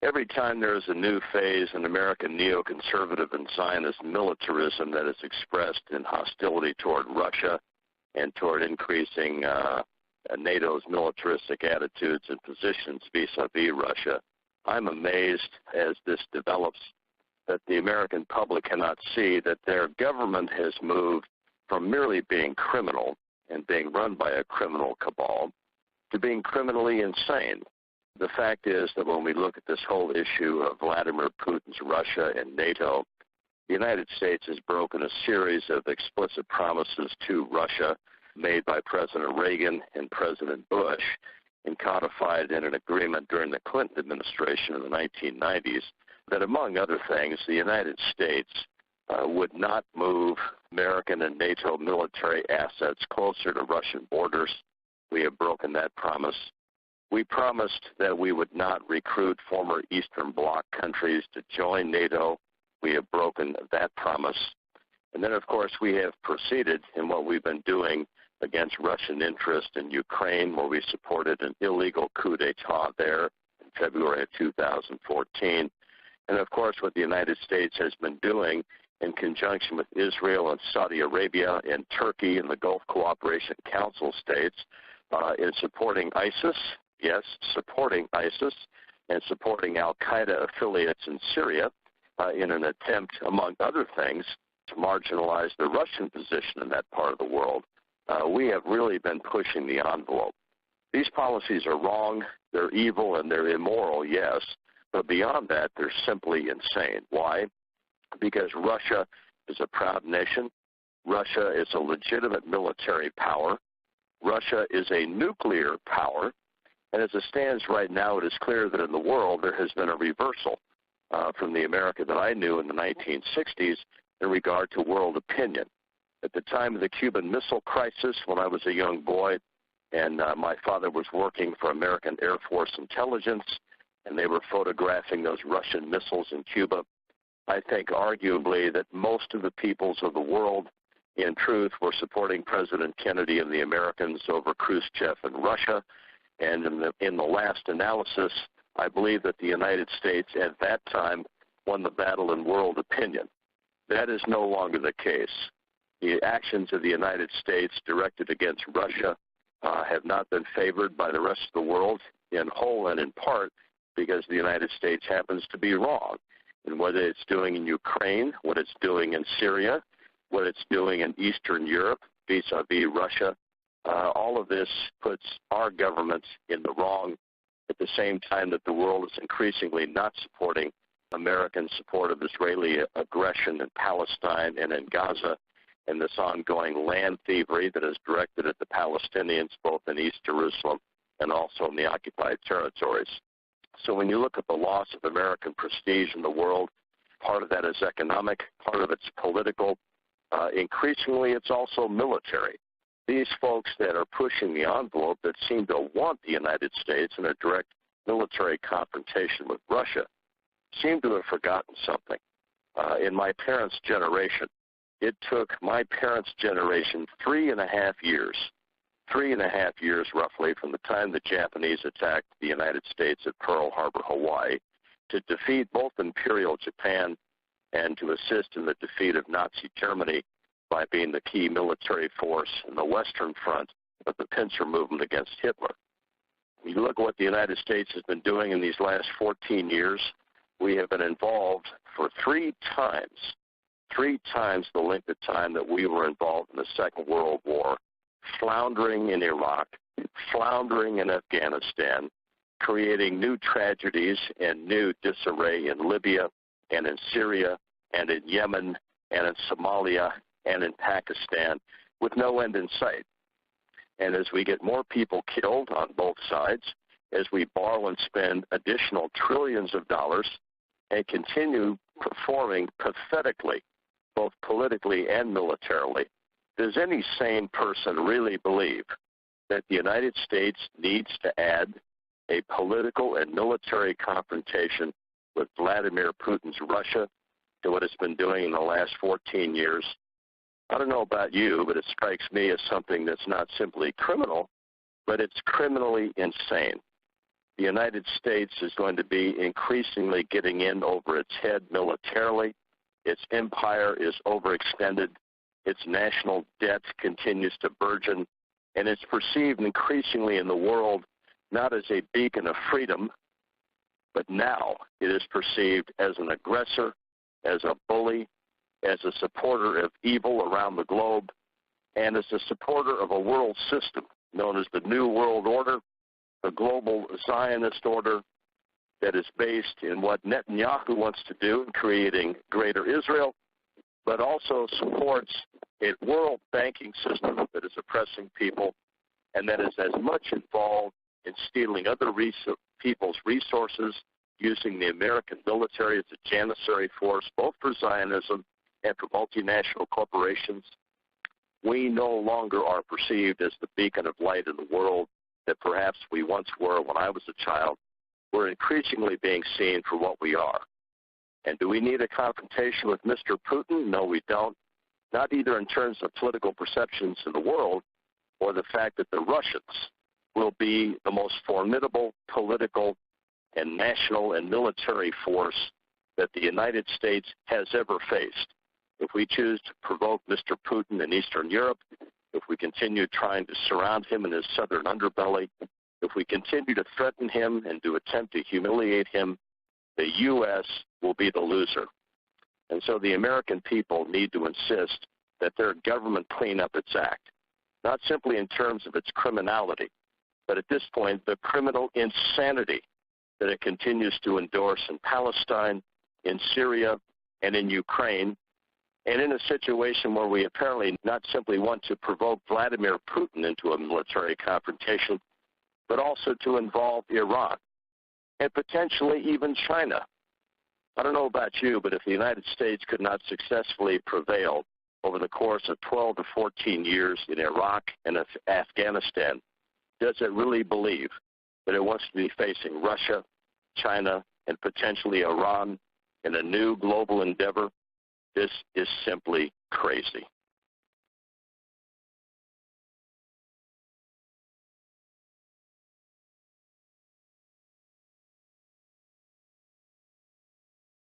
Every time there is a new phase in American neoconservative and Zionist militarism that is expressed in hostility toward Russia and toward increasing NATO's militaristic attitudes and positions vis-a-vis Russia, I'm amazed as this develops that the American public cannot see that their government has moved from merely being criminal and being run by a criminal cabal to being criminally insane. The fact is that when we look at this whole issue of Vladimir Putin's Russia and NATO, the United States has broken a series of explicit promises to Russia made by President Reagan and President Bush and codified in an agreement during the Clinton administration in the 1990s that, among other things, the United States would not move American and NATO military assets closer to Russian borders. We have broken that promise. We promised that we would not recruit former Eastern Bloc countries to join NATO. We have broken that promise. And then, of course, we have proceeded in what we've been doing against Russian interest in Ukraine, where we supported an illegal coup d'etat there in February of 2014. And, of course, what the United States has been doing in conjunction with Israel and Saudi Arabia and Turkey and the Gulf Cooperation Council states in supporting ISIS, yes, supporting ISIS, and supporting al-Qaeda affiliates in Syria in an attempt, among other things, to marginalize the Russian position in that part of the world. We have really been pushing the envelope. These policies are wrong, they're evil, and they're immoral, yes, but beyond that, they're simply insane. Why? Because Russia is a proud nation. Russia is a legitimate military power. Russia is a nuclear power. And as it stands right now, it is clear that in the world there has been a reversal from the America that I knew in the 1960s in regard to world opinion. At the time of the Cuban Missile Crisis, when I was a young boy, and my father was working for American Air Force Intelligence, and they were photographing those Russian missiles in Cuba, I think arguably that most of the peoples of the world, in truth, were supporting President Kennedy and the Americans over Khrushchev and Russia. And in the last analysis, I believe that the United States at that time won the battle in world opinion. That is no longer the case. The actions of the United States directed against Russia have not been favored by the rest of the world in whole and in part because the United States happens to be wrong. And whether it's doing in Ukraine, what it's doing in Syria, what it's doing in Eastern Europe vis-a-vis Russia, all of this puts our government in the wrong at the same time that the world is increasingly not supporting American support of Israeli aggression in Palestine and in Gaza and this ongoing land thievery that is directed at the Palestinians both in East Jerusalem and also in the occupied territories. So when you look at the loss of American prestige in the world, part of that is economic, part of it's political. Increasingly, it's also military. These folks that are pushing the envelope that seem to want the United States in a direct military confrontation with Russia seem to have forgotten something. In my parents' generation, it took my parents' generation 3.5 years roughly from the time the Japanese attacked the United States at Pearl Harbor, Hawaii, to defeat both Imperial Japan and to assist in the defeat of Nazi Germany by being the key military force in the Western Front of the pincer movement against Hitler. When you look at what the United States has been doing in these last 14 years, we have been involved for three times the length of time that we were involved in the Second World War, floundering in Iraq, floundering in Afghanistan, creating new tragedies and new disarray in Libya and in Syria and in Yemen and in Somalia and in Pakistan with no end in sight. And as we get more people killed on both sides, as we borrow and spend additional trillions of dollars and continue performing pathetically, both politically and militarily, does any sane person really believe that the United States needs to add a political and military confrontation with Vladimir Putin's Russia to what it's been doing in the last 14 years? I don't know about you, but it strikes me as something that's not simply criminal, but it's criminally insane. the United States is going to be increasingly getting in over its head militarily. Its empire is overextended. Its national debt continues to burgeon. And it's perceived increasingly in the world not as a beacon of freedom, but now it is perceived as an aggressor, as a bully, as a supporter of evil around the globe, and as a supporter of a world system known as the New World Order, the global Zionist order that is based in what Netanyahu wants to do in creating greater Israel, but also supports a world banking system that is oppressing people and that is as much involved in stealing other people's resources, using the American military as a janissary force, both for Zionism and for multinational corporations. We no longer are perceived as the beacon of light in the world that perhaps we once were when I was a child. We're increasingly being seen for what we are. And do we need a confrontation with Mr. Putin? No, we don't. Not either in terms of political perceptions in the world or the fact that the Russians will be the most formidable political and national and military force that the United States has ever faced. If we choose to provoke Mr. Putin in Eastern Europe, if we continue trying to surround him in his southern underbelly, if we continue to threaten him and to attempt to humiliate him, the U.S. will be the loser. And so the American people need to insist that their government clean up its act, not simply in terms of its criminality, but at this point the criminal insanity that it continues to endorse in Palestine, in Syria, and in Ukraine, and in a situation where we apparently not simply want to provoke Vladimir Putin into a military confrontation, but also to involve Iran and potentially even China. I don't know about you, but if the United States could not successfully prevail over the course of 12 to 14 years in Iraq and Afghanistan, does it really believe that it wants to be facing Russia, China, and potentially Iran in a new global endeavor? This is simply crazy.